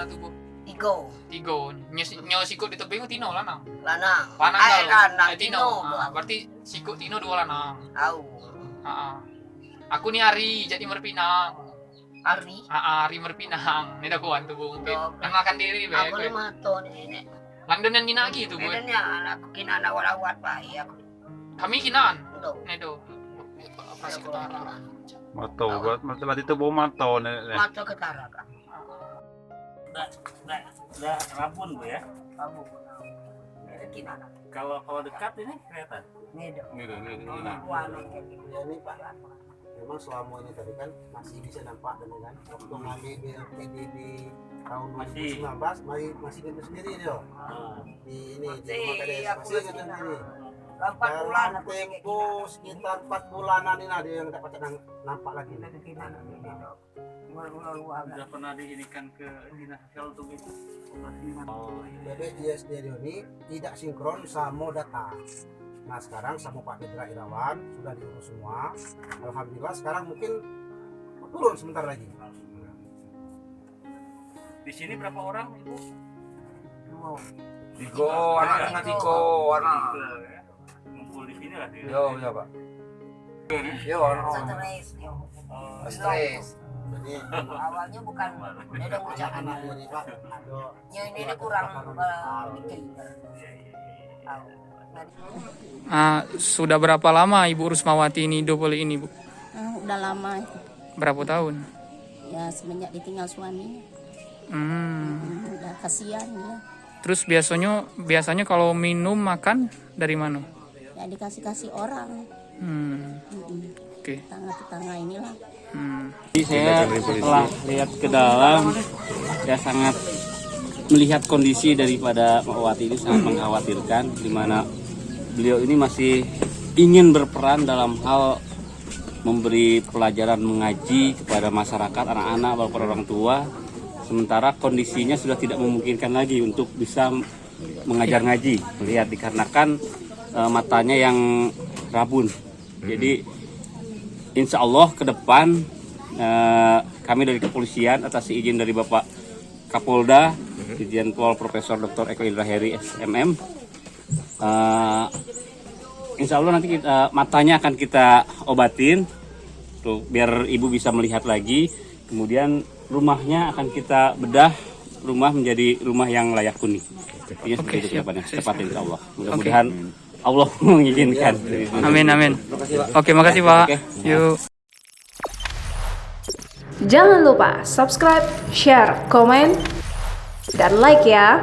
Tuh Bu. Tigo. Nyo sikut di tebing Tino lanang. Lanang Tino. Berarti sikut Tino 2 lanang. Tahu. Aku nih Ari jadi Merpinang. Ari Merpinang. Ini dah kawan tuh Bu. Kenalkan diri be. Aku 5 tahun ini. London yang kina gitu Bu. Ini anak kina anak warawat baik aku. Kami kinaan. Tuh. Nedo. Operasi ketara. Mato, berarti itu bawa mato nih. Mato ketara kan. Udah rabun Bu ya. Kamu. Kina anak. Kalau dekat ini kelihatan. Ini Ini Pak, memang selama ini tadi kan masih bisa nampak dan kan waktu ngambil BLPD di tahun 2019 masih gitu sendiri dia di ini di rumah kades masih gitu sendiri. 4 bulan Dalam tempo sekitar 4 bulanan ini ada yang dapat nampak lagi. Sudah pernah diinikan ke dinas sosial untuk itu. BPJS ini tidak sinkron sama data. Nah sekarang sama Pak Fedra Irawan sudah diurus semua. Alhamdulillah sekarang mungkin turun sebentar lagi. Di sini berapa orang Ibu? Tiga anak. Ngumpul di sini lah dia. Ya Pak. Yo anak. Stres. Jadi awalnya bukan ada ucapan anak ini Pak ada ini kurang bikin. Sudah berapa lama Ibu Rusmawati ini dopoli ini Bu? Udah lama itu. Berapa tahun? Ya semenjak ditinggal suaminya. Udah kasihan ya. Terus biasanya kalau minum makan dari mana? Ya dikasih orang. Oke. Tetangga inilah. Jadi saya setelah lihat ke dalam, saya sangat melihat kondisi daripada Mbak Wati ini sangat mengkhawatirkan, di mana beliau ini masih ingin berperan dalam hal memberi pelajaran mengaji kepada masyarakat, anak-anak, bapak orang tua, sementara kondisinya sudah tidak memungkinkan lagi untuk bisa mengajar ngaji, melihat dikarenakan matanya yang rabun. Jadi insya Allah ke depan kami dari kepolisian atas izin dari Bapak Kapolda, Dirjen Pol Profesor Dr. Eko Indra Heri SMM, insya Allah nanti matanya akan kita obatin tuh, biar ibu bisa melihat lagi. Kemudian rumahnya akan kita bedah rumah menjadi rumah yang layak huni. Intinya seperti itu kedepannya, cepat insya Allah. Mudah-mudahan Allah mengizinkan. Amin. Oke, makasih Pak. Yuk. Jangan lupa subscribe, share, komen, dan like ya.